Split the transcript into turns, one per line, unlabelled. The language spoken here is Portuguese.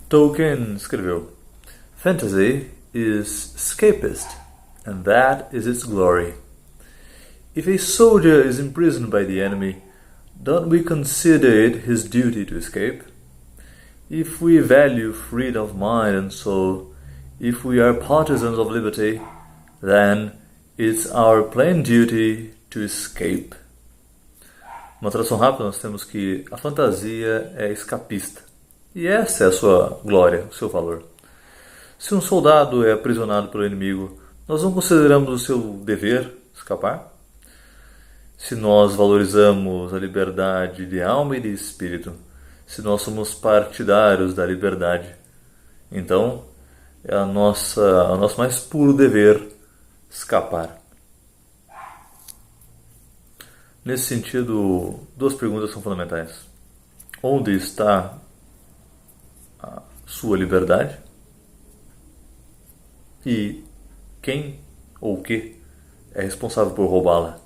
Tolkien escreveu: Fantasy is escapist, and that is its glory. If a soldier is imprisoned by the enemy, don't we consider it his duty to escape? If we value freedom of mind and soul, if we are partisans of liberty, then it's our plain duty to escape. Uma tradução rápida, nós temos que a fantasia é escapista. E essa é a sua glória, o seu valor. Se um soldado é aprisionado pelo inimigo, nós não consideramos o seu dever escapar? Se nós valorizamos a liberdade de alma e de espírito, se nós somos partidários da liberdade, então é o nosso mais puro dever escapar. Nesse sentido, duas perguntas são fundamentais. Onde está a sua liberdade? E quem ou o que é responsável por roubá-la?